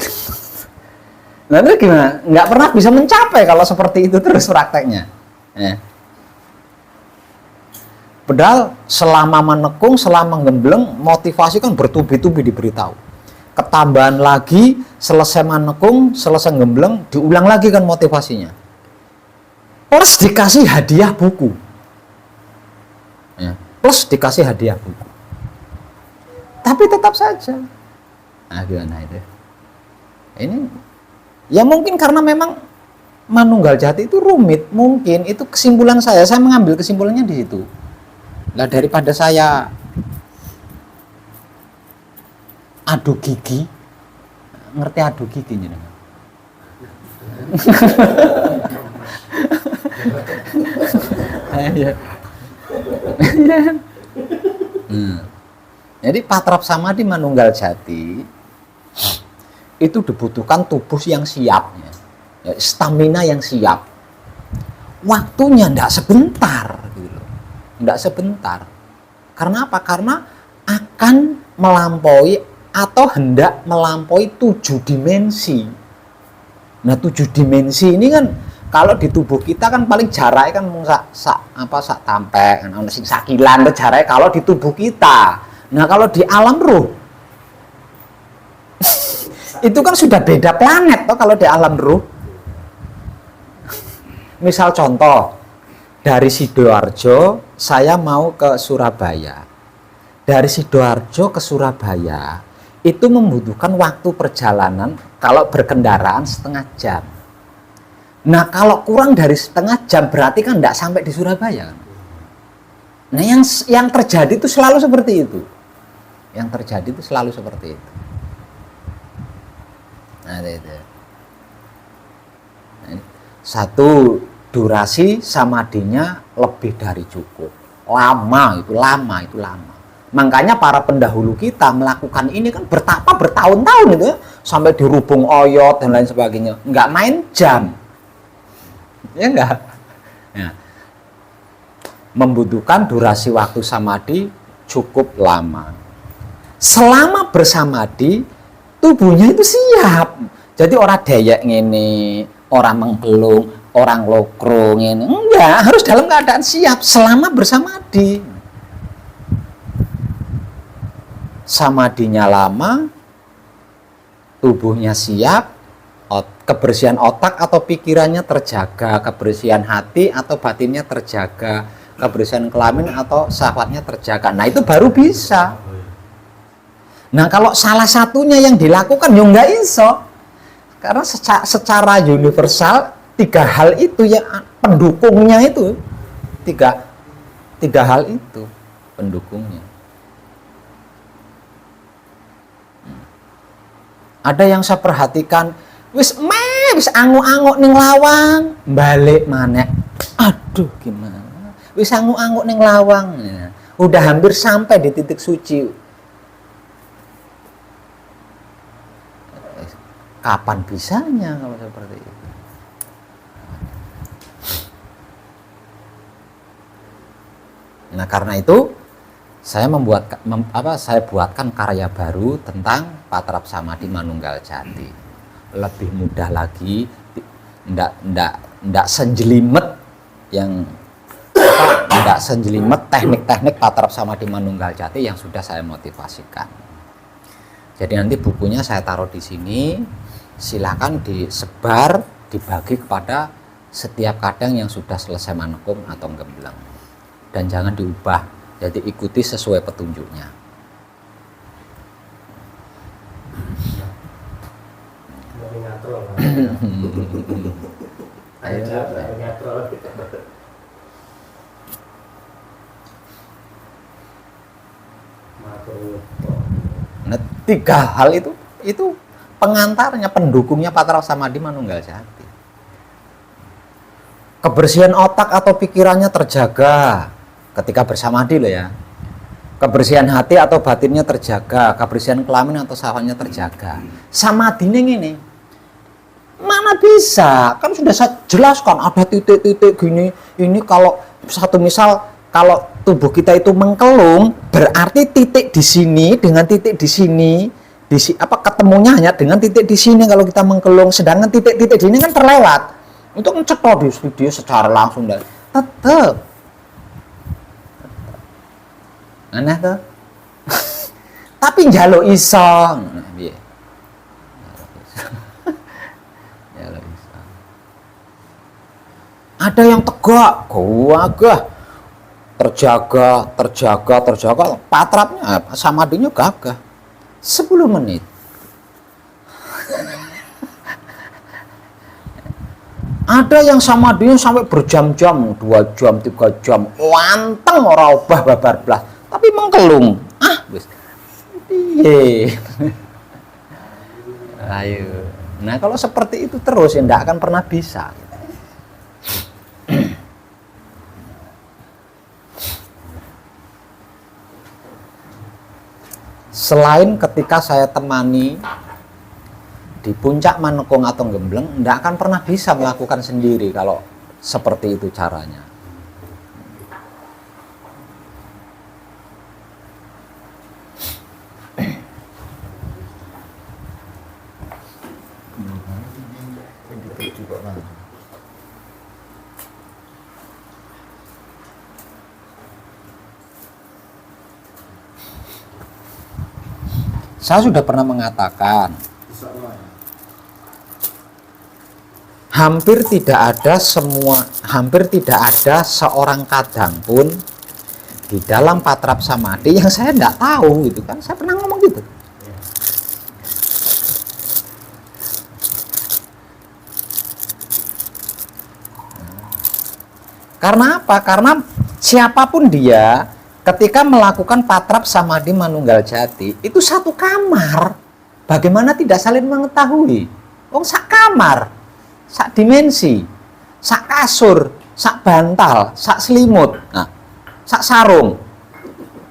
Nah itu gimana? Nggak pernah bisa mencapai kalau seperti itu terus prakteknya. Padahal selama Manekung, selama gembleng, motivasi kan bertubi-tubi diberitahu. Ketambahan lagi, selesai Manekung, selesai gembleng, diulang lagi kan motivasinya. Plus dikasih hadiah buku. Plus dikasih hadiah buku. Tapi tetap saja. Nah gimana itu? Ini ya mungkin karena memang Manunggal Jati itu rumit. Mungkin itu kesimpulan saya mengambil kesimpulannya di situ. Lah daripada saya adu gigi, ngerti adu gigi nih? Jadi patrap samadhi Manunggal Jati itu dibutuhkan tubuh yang siap, stamina yang siap. Waktunya tidak sebentar, tidak sebentar. Karena apa? Karena akan melampaui atau hendak melampaui 7 dimensi. Nah 7 dimensi ini kan kalau di tubuh kita kan paling jaraknya kan sak tampek kan ono sing sakilan jaraknya kalau di tubuh kita. Nah kalau di alam ruh itu kan sudah beda planet toh kalau di alam ruh. Misal contoh, dari Sidoarjo saya mau ke Surabaya. Dari Sidoarjo ke Surabaya itu membutuhkan waktu perjalanan kalau berkendaraan setengah jam. Nah kalau kurang dari setengah jam berarti kan tidak sampai di Surabaya. Nah yang terjadi itu selalu seperti itu. Yang terjadi itu selalu seperti itu. Nah itu. Nah, satu, durasi samadinya lebih dari cukup. Lama. Makanya para pendahulu kita melakukan ini kan bertapa bertahun-tahun itu ya, sampai dirubung oyot dan lain sebagainya. Enggak main jam. Ya enggak? Ya. Membutuhkan durasi waktu samadhi cukup lama. Selama bersamadi tubuhnya itu siap. Jadi orang dayek ngene, orang mengkelung, orang lokro ngene. Enggak, harus dalam keadaan siap selama bersamadi. Samadinya lama, tubuhnya siap, kebersihan otak atau pikirannya terjaga, kebersihan hati atau batinnya terjaga, kebersihan kelamin atau syahwatnya terjaga. Nah itu baru bisa. Nah kalau salah satunya yang dilakukan ya nggak iso. Karena secara universal 3 hal itu yang pendukungnya itu tiga hal itu pendukungnya. Ada yang saya perhatikan wis angu-angu ning lawang balik maneh. Aduh gimana? Wis angu-angu ning lawang. Udah hampir sampai di titik suci. Kapan bisanya kalau seperti itu? Nah, karena itu saya saya buatkan karya baru tentang Patrap Samadhi Manunggal Jati. Lebih mudah lagi, ndak senjelimet yang ndak senjelimet teknik-teknik Patrap Samadhi Manunggal Jati yang sudah saya motivasikan. Jadi nanti bukunya saya taruh di sini, silakan disebar, dibagi kepada setiap kadang yang sudah selesai manekung atau gembleng. Dan jangan diubah, jadi ikuti sesuai petunjuknya. Nah, 3 hal itu pengantarnya, pendukungnya Patrap Samadhi Manunggal Jati. Kebersihan otak atau pikirannya terjaga ketika bersamadhi loh ya. Kebersihan hati atau batinnya terjaga, kebersihan kelamin atau syahwatnya terjaga. Samadhinya ini mana bisa? Kan sudah saya jelaskan ada titik-titik gini. Ini kalau satu misal kalau tubuh kita itu mengkelung, berarti titik di sini dengan titik di sini, ketemunya hanya dengan titik di sini kalau kita mengkelung. Sedangkan titik-titik di sini kan terlewat. Untuk ngecekol di video secara langsung dan tetap aneh tuh. Tapi njaluk iso. Piye? Njaluk iso. Ada yang tegak, gagah. Terjaga. Patrapnya samadhinya gagah. 10 menit. Ada yang samadhinya sampai berjam-jam, 2 jam, 3 jam. Wanteng ora obah babar blas. Tapi mengkelung. Wis. Piye? Ayo. Nah, kalau seperti itu terus ya enggak akan pernah bisa. Selain ketika saya temani di puncak manekung atau gembleng, enggak akan pernah bisa melakukan sendiri kalau seperti itu caranya. Saya sudah pernah mengatakan hampir tidak ada seorang kadang pun di dalam Patrap Samadhi yang saya tidak tahu gitu kan. Saya pernah ngomong gitu. Karena apa? Karena siapapun dia ketika melakukan Patrap Samadhi Manunggal Jati itu satu kamar. Bagaimana tidak saling mengetahui? Sak kamar, sak dimensi, sak kasur, sak bantal, sak selimut, sak sarung,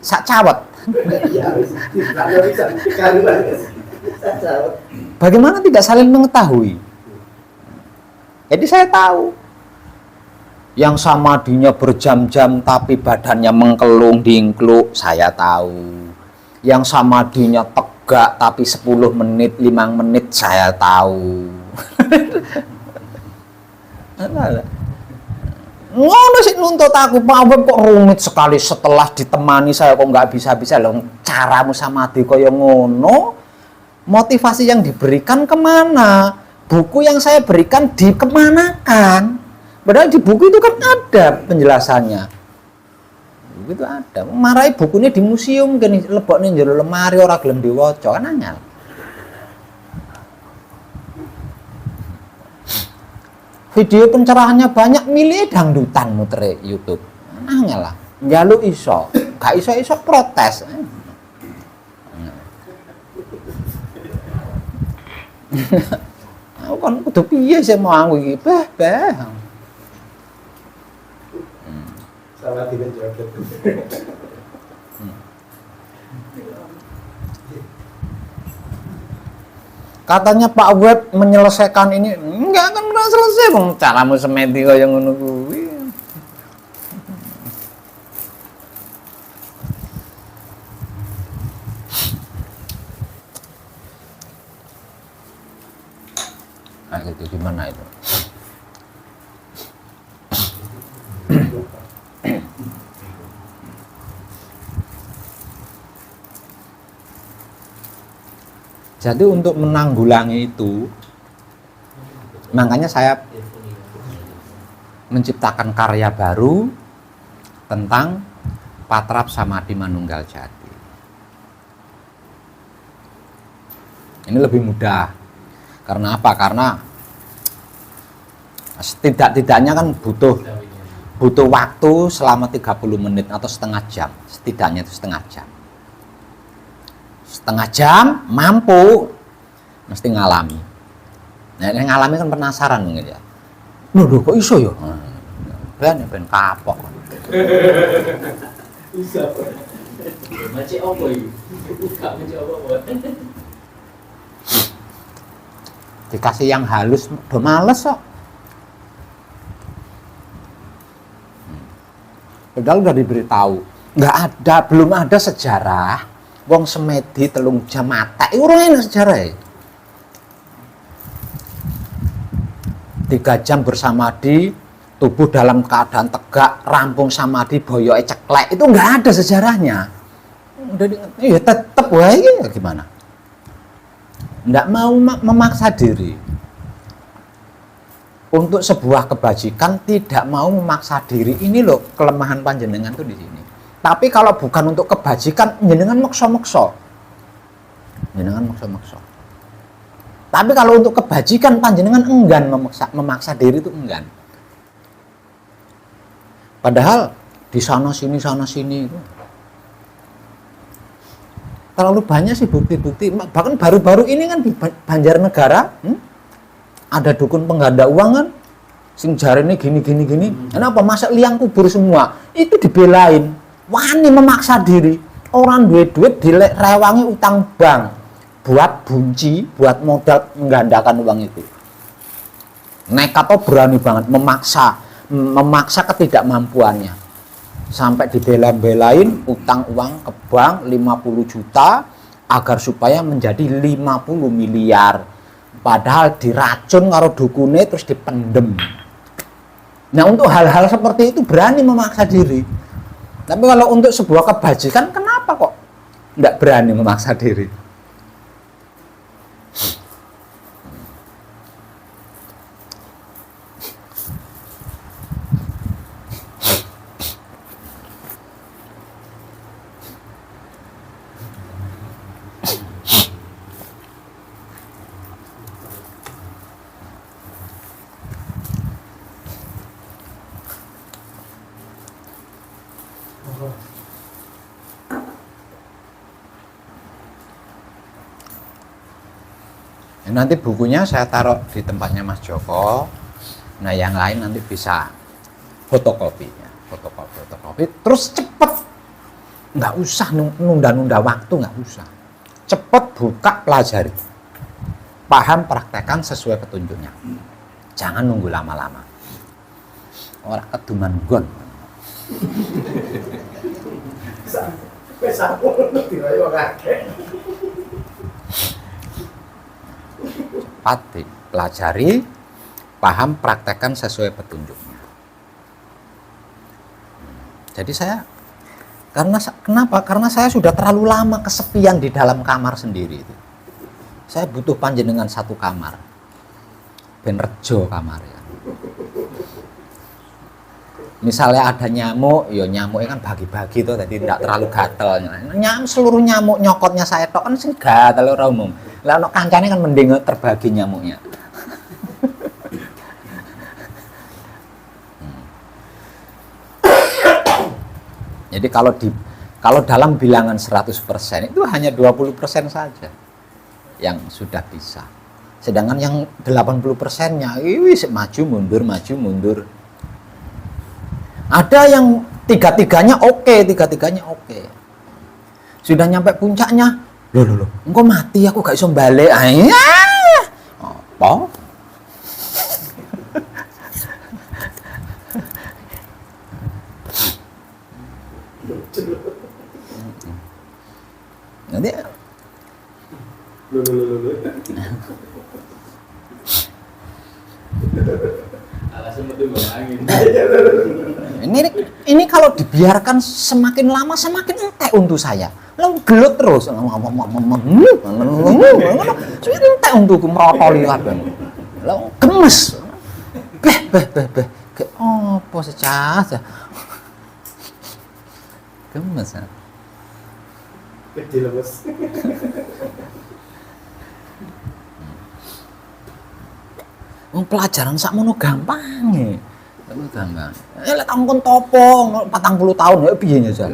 sak cawet. Bagaimana tidak saling mengetahui? Jadi saya tahu yang samadhinya berjam-jam tapi badannya mengkelung dingkluk, saya tahu. Yang samadhinya tegak tapi 10 menit, 5 menit, saya tahu. Ngono sih nuntut aku, Pak Abang kok rumit sekali setelah ditemani saya kok nggak bisa-bisa loh. Caramu samadhi kaya ngono, motivasi yang diberikan kemana? Buku yang saya berikan dikemanakan? Padahal di buku itu kan ada penjelasannya. Buku itu ada. Marai bukunya di museum kan lebokne njero lemari ora gelem diwaca kan anyar. Video pencerahannya banyak, milih dangdutan muter YouTube. Anyar lah. Njaluk iso, gak iso protes. Aku kan kudu piye sih mau aku iki? Beh. Salah tidak jawab. Katanya Pak Web menyelesaikan ini, enggak akan pernah selesai bang. Caramu semedi kaya ngono kuwi. gitu, gimana itu? Jadi untuk menanggulangi itu, makanya saya menciptakan karya baru tentang Patrap Samadhi Manunggal Jati. Ini lebih mudah. Karena apa? Karena setidak-tidaknya kan butuh waktu selama 30 menit atau setengah jam. Setidaknya itu setengah jam. Setengah jam mampu mesti ngalami. Nah, yang ngalami kan penasaran mungkin ya. Loh kok iso ya? Ben kapok. Bisa. Macam apa itu? Buka macam apa? Dikasih yang halus udah males kok. Padahal udah diberitahu. Belum ada sejarah wong semedi telung jam mata. Iku ora enak sejarah ya. 3 jam bersamadi, tubuh dalam keadaan tegak, rampung samadhi, boyoke ceklek. Itu enggak ada sejarahnya. Ya tetep wae ya gimana? Enggak mau memaksa diri. Untuk sebuah kebajikan tidak mau memaksa diri. Ini loh kelemahan panjenengan tuh di sini. Tapi kalau bukan untuk kebajikan, jenengan maksa-maksa. Jenengan maksa-maksa. Tapi kalau untuk kebajikan, panjenengan enggan memaksa diri itu enggan. Padahal di sana sini itu terlalu banyak sih bukti-bukti. Bahkan baru-baru ini kan di Banjarnegara ada dukun pengganda uang kan, sing jarene gini. Kenapa masa liang kubur semua? Itu dibelain. Wani memaksa diri. Orang duit direwangi utang bank buat bunci, buat modal menggandakan uang itu. Nekat atau berani banget memaksa ketidakmampuannya. Sampai dibela-belain utang uang ke bank 50 juta agar supaya menjadi 50 miliar. Padahal diracun karo dukune terus dipendem. Nah, untuk hal-hal seperti itu berani memaksa diri. Tapi kalau untuk sebuah kebajikan, kenapa kok tidak berani memaksa diri? Nanti bukunya saya taruh di tempatnya Mas Joko. Nah, yang lain nanti bisa fotokopi, terus cepet, nggak usah nunda-nunda waktu, nggak usah, cepet buka, pelajari, paham, praktekkan sesuai petunjuknya, jangan nunggu lama-lama, orang keduman gon. Cepat dipelajari, paham, praktekkan sesuai petunjuknya. Jadi kenapa? Karena saya sudah terlalu lama kesepian di dalam kamar sendiri itu. Saya butuh panjenengan satu kamar. Ben rejo kamarnya. Misalnya ada nyamuk, ya nyamuknya kan bagi-bagi tuh, jadi tidak terlalu gatel. Seluruh nyamuk nyokotnya saya tok kan sing gatel ora umum. Lah ono kancane kan mending terbagi nyamuknya. Jadi kalau dalam bilangan 100% itu hanya 20% saja yang sudah bisa. Sedangkan yang 80%-nya maju mundur. Ada yang tiga-tiganya oke. Sudah nyampe puncaknya, loh, engkau mati aku gak iso balik. Apa? Nanti Alasan betul bang angin. Ini kalau dibiarkan semakin lama semakin entek untuk saya. Lalu gelut terus. Semakin entek untuk merotoli kabeh. Lalu gemes. Beh. Apa secah. Gemes. Kecil bos. Pelajaran sakmono gampang e. Gampang. Lek tangkon topo 40 tahun ya piye nyesal.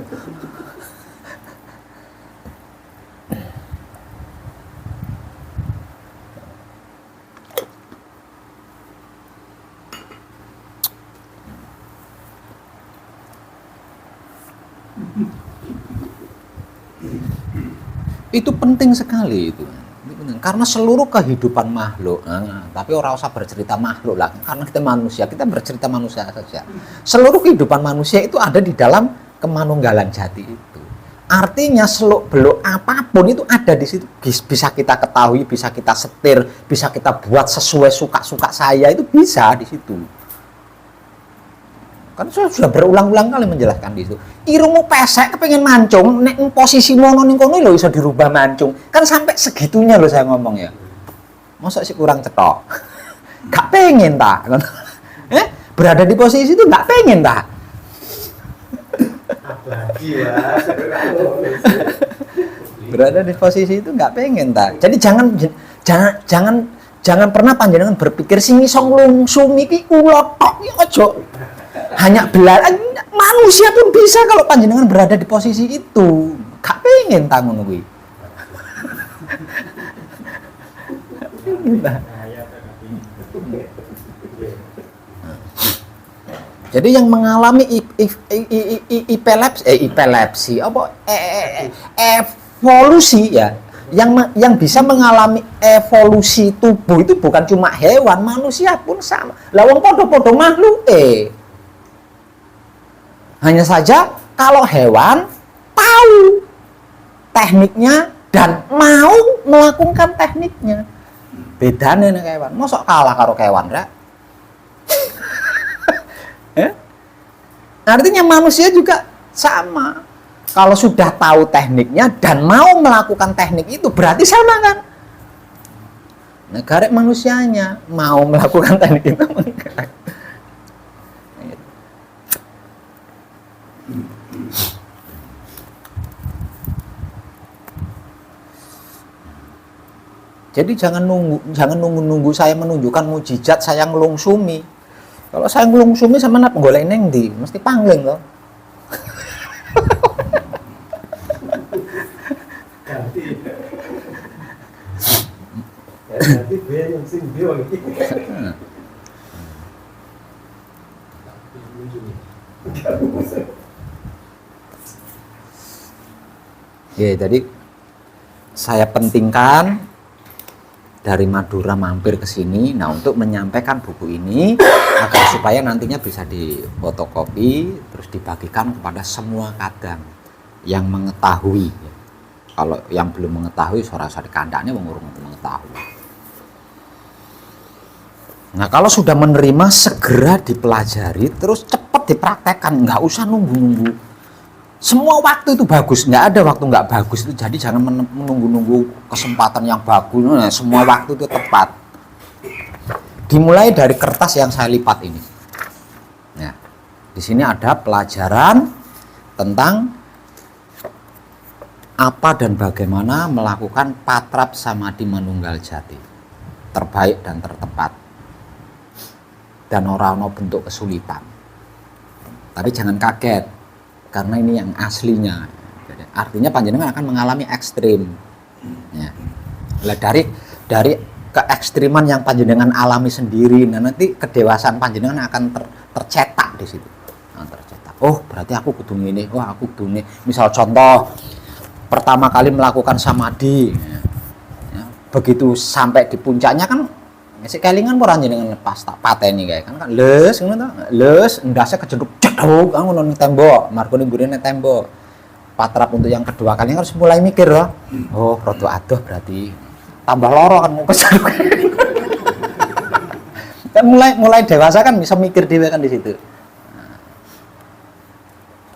Itu penting sekali itu. Karena seluruh kehidupan makhluk, tapi orang usah bercerita makhluk lah, karena kita manusia, kita bercerita manusia saja. Seluruh kehidupan manusia itu ada di dalam kemanunggalan jati itu. Artinya seluk beluk apapun itu ada di situ, bisa kita ketahui, bisa kita setir, bisa kita buat sesuai suka-suka saya, itu bisa di situ. Kan saya sudah berulang-ulang kali menjelaskan di situ. Irungmu pesek kepengen mancung, nek posisi mono ning kono lho iso dirubah mancung. Kan sampai segitunya loh saya ngomong ya. Masa sih kurang cetok. Gak pengen ta? Berada di posisi itu gak pengen ta? Apalagi ya. Berada di posisi itu gak pengen ta. Jadi jangan pernah panjenengan berpikir sing iso nglungsumi iki kula tok ya aja. Hanya manusia pun bisa kalau panjenengan berada di posisi itu. Gak pengen tangun kuwi. Jadi yang mengalami epilepsi apa evolusi ya, yang bisa mengalami evolusi tubuh itu bukan cuma hewan, manusia pun sama. Lah wong padha-padha makhluk Hanya saja kalau hewan tahu tekniknya dan mau melakukan tekniknya. Bedanya nih kewan. Mosok kalah karo kewan, Rek? Artinya manusia juga sama. Kalau sudah tahu tekniknya dan mau melakukan teknik itu berarti sama kan? Negara manusianya mau melakukan teknik itu enggak. Jadi jangan nunggu saya menunjukkan mujizat saya ngelungsumi. Kalau saya ngelungsumi sama napa golek neng ndi, mesti pangling loh. Nanti dia yang sing dia lagi. Ya, jadi saya pentingkan dari Madura mampir ke sini, nah untuk menyampaikan buku ini agar supaya nantinya bisa difotokopi terus dibagikan kepada semua kadang yang mengetahui. Kalau yang belum mengetahui, suara-suara di kandangnya mengurung untuk mengetahui. Nah kalau sudah menerima segera dipelajari, terus cepat dipraktekkan, nggak usah nunggu-nunggu. Semua waktu itu bagus, nggak ada waktu nggak bagus itu. Jadi jangan menunggu-nunggu kesempatan yang bagus. Nah, semua waktu itu tepat. Dimulai dari kertas yang saya lipat ini. Nah, di sini ada pelajaran tentang apa dan bagaimana melakukan patrap samadhi manunggal jati terbaik dan tertepat. Dan orang-orang bentuk kesulitan. Tapi jangan kaget. Karena ini yang aslinya, artinya panjenengan akan mengalami ekstrim. Ya. Dari keekstriman yang panjenengan alami sendiri, nah nanti kedewasaan panjenengan akan tercetak di situ. Nah, tercetak. Oh berarti aku kudu ini, oh aku kudu ini. Misal contoh, pertama kali melakukan samadhi, ya. Begitu sampai di puncaknya kan, masih kelingan orang jenengan pas tak pateni kayak kan les ngono ta, les ndase kejeduk jeduk kan ngono ning tembok, margo ning gurine tembok. Patrap untuk yang kedua kali harus mulai mikir loh. Oh, rada adoh berarti tambah loro kan mau kejeduk. Kan mulai dewasa kan bisa mikir dhewe kan di situ.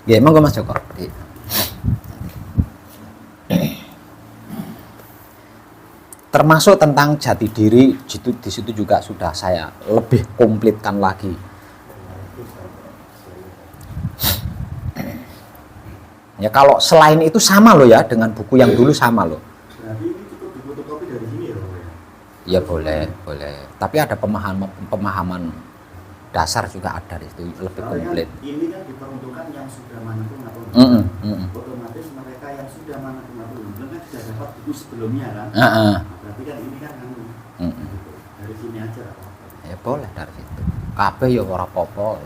Ya, monggo Mas Joko. Termasuk tentang jati diri di situ juga sudah saya lebih komplitkan lagi. Ya kalau selain itu sama loh ya dengan buku yang dulu sama loh. Berarti ini cukup difotokopi dari sini ya, Pak ya? Ya boleh. Tapi ada pemahaman dasar juga ada di situ lebih Soalnya komplit. ini kan diperuntukkan yang sudah manapun otomatis mereka yang sudah manapun belum kan sudah dapat buku sebelumnya kan. Berarti kan ini kan dari sini aja lah. Ya boleh dari situ. Kabeh ya ora apa-apa.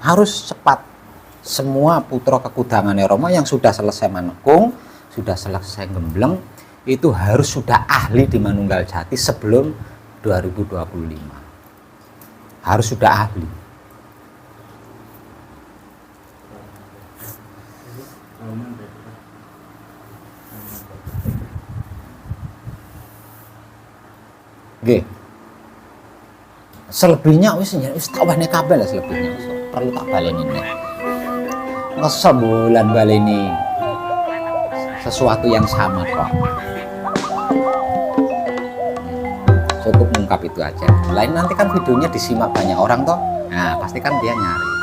Harus cepat. Semua putra kekudangannya Rama yang sudah selesai manekung, sudah selesai gembleng, itu harus sudah ahli di Manunggal Jati sebelum 2025. Harus sudah ahli. Oke. Selebihnya wis tak wehne kabeh lah selebihnya. Perlu tak baleni nih. Masa bulan baleni sesuatu yang sama kok. Cukup mengungkap itu aja. Lain nanti kan videonya disimak banyak orang toh. Nah, pasti kan dia nyari.